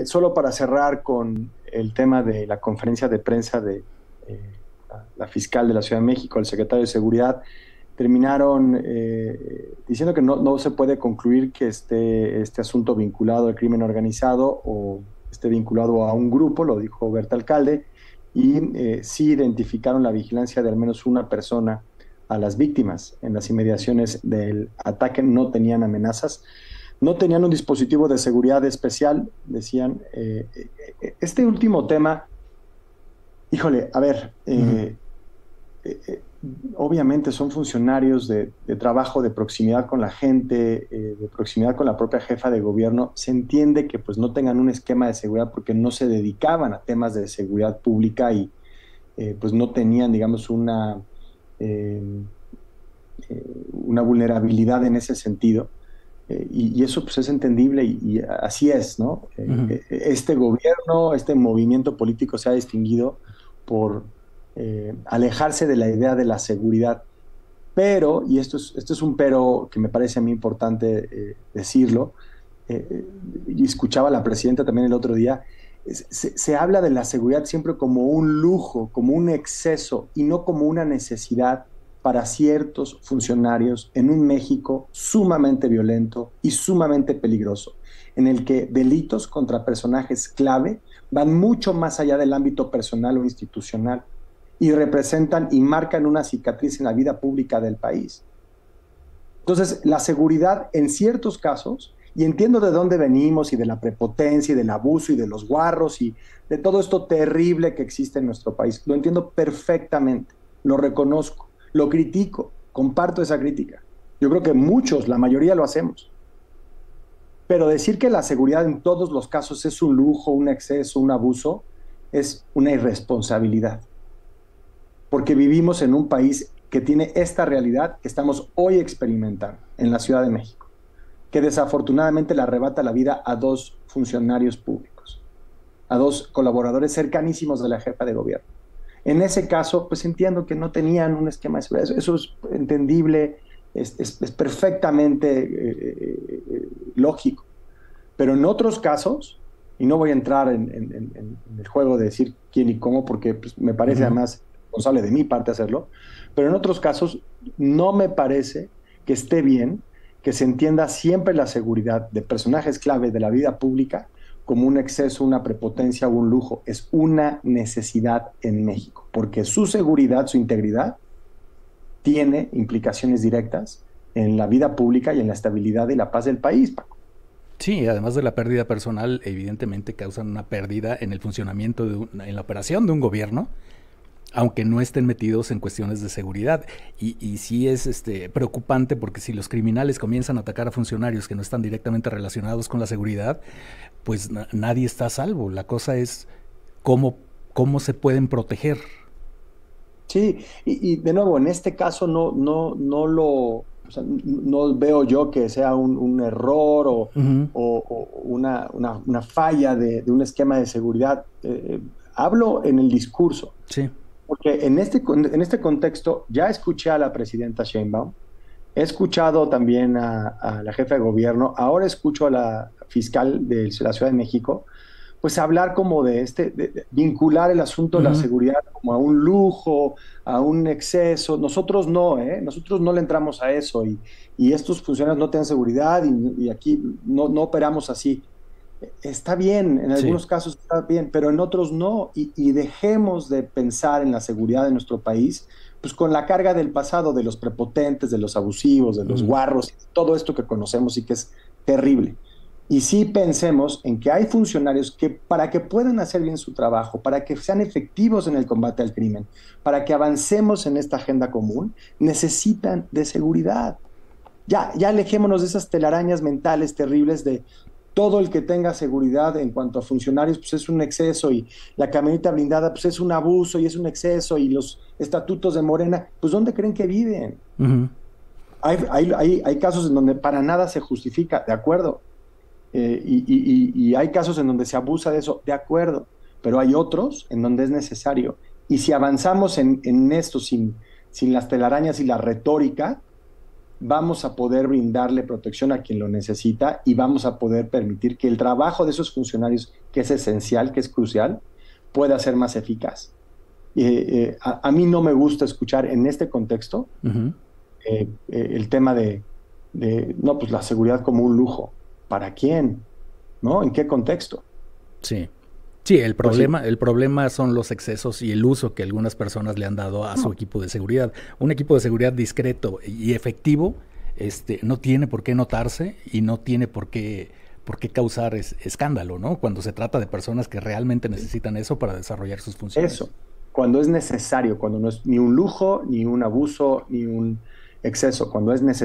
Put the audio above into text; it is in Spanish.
solo para cerrar con el tema de la conferencia de prensa de la fiscal de la Ciudad de México, el secretario de Seguridad, terminaron diciendo que no se puede concluir que este asunto vinculado al crimen organizado o esté vinculado a un grupo, lo dijo Berta Alcalde, y sí identificaron la vigilancia de al menos una persona a las víctimas en las inmediaciones del ataque. No tenían amenazas, no tenían un dispositivo de seguridad especial, decían. Este último tema, híjole, a ver, obviamente son funcionarios de trabajo, de proximidad con la gente, de proximidad con la propia jefa de gobierno. Se entiende que pues no tengan un esquema de seguridad porque no se dedicaban a temas de seguridad pública y pues no tenían, digamos, una vulnerabilidad en ese sentido. Y eso pues es entendible y así es, ¿no? Este gobierno, este movimiento político se ha distinguido por alejarse de la idea de la seguridad. Pero, y esto es un pero que me parece a mí importante decirlo, y escuchaba a la presidenta también el otro día, se habla de la seguridad siempre como un lujo, como un exceso, y no como una necesidad para ciertos funcionarios en un México sumamente violento y sumamente peligroso, en el que delitos contra personajes clave van mucho más allá del ámbito personal o institucional y representan y marcan una cicatriz en la vida pública del país. Entonces, la seguridad en ciertos casos, y entiendo de dónde venimos y de la prepotencia y del abuso y de los guarros y de todo esto terrible que existe en nuestro país, lo entiendo perfectamente, lo reconozco, lo critico, comparto esa crítica. Yo creo que muchos, la mayoría lo hacemos. Pero decir que la seguridad en todos los casos es un lujo, un exceso, un abuso, es una irresponsabilidad. Porque vivimos en un país que tiene esta realidad que estamos hoy experimentando en la Ciudad de México, que desafortunadamente le arrebata la vida a dos funcionarios públicos, a dos colaboradores cercanísimos de la jefa de gobierno. En ese caso, pues entiendo que no tenían un esquema de seguridad. Eso es entendible, es perfectamente lógico. Pero en otros casos, y no voy a entrar en el juego de decir quién y cómo, porque pues, me parece además responsable de mi parte hacerlo, pero en otros casos no me parece que esté bien que se entienda siempre la seguridad de personajes clave de la vida pública como un exceso, una prepotencia o un lujo. Es una necesidad en México, porque su seguridad, su integridad, tiene implicaciones directas en la vida pública y en la estabilidad y la paz del país, Paco. Sí, además de la pérdida personal, evidentemente causan una pérdida en el funcionamiento, en la operación de un gobierno, aunque no estén metidos en cuestiones de seguridad. Y sí es preocupante porque si los criminales comienzan a atacar a funcionarios que no están directamente relacionados con la seguridad, pues nadie está a salvo. La cosa es cómo se pueden proteger. Sí, y de nuevo, en este caso no veo yo que sea un error o una falla de un esquema de seguridad. Hablo en el discurso. Sí. Porque en este contexto ya escuché a la presidenta Sheinbaum, he escuchado también a la jefa de gobierno, ahora escucho a la fiscal de la Ciudad de México, pues hablar como de vincular el asunto de la seguridad como a un lujo, a un exceso. Nosotros no, nosotros no le entramos a eso y estos funcionarios no tienen seguridad y aquí no operamos así. Está bien, en algunos casos está bien, pero en otros no, y dejemos de pensar en la seguridad de nuestro país, pues con la carga del pasado, de los prepotentes, de los abusivos, de los guarros, todo esto que conocemos y que es terrible. Y sí pensemos en que hay funcionarios que para que puedan hacer bien su trabajo, para que sean efectivos en el combate al crimen, para que avancemos en esta agenda común, necesitan de seguridad. Ya alejémonos de esas telarañas mentales terribles de todo el que tenga seguridad en cuanto a funcionarios, pues es un exceso, y la camioneta blindada, pues es un abuso y es un exceso, y los estatutos de Morena, pues ¿dónde creen que viven? Hay casos en donde para nada se justifica, de acuerdo, y hay casos en donde se abusa de eso, de acuerdo, pero hay otros en donde es necesario, y si avanzamos en esto sin las telarañas y la retórica, vamos a poder brindarle protección a quien lo necesita y vamos a poder permitir que el trabajo de esos funcionarios, que es esencial, que es crucial, pueda ser más eficaz. A mí no me gusta escuchar en este contexto el tema no, pues la seguridad como un lujo. ¿Para quién? ¿No? ¿En qué contexto? Sí. Sí, el problema son los excesos y el uso que algunas personas le han dado a su equipo de seguridad. Un equipo de seguridad discreto y efectivo no tiene por qué notarse y no tiene por qué causar escándalo, ¿no? Cuando se trata de personas que realmente necesitan eso para desarrollar sus funciones. Eso, cuando es necesario, cuando no es ni un lujo, ni un abuso, ni un exceso, cuando es necesario.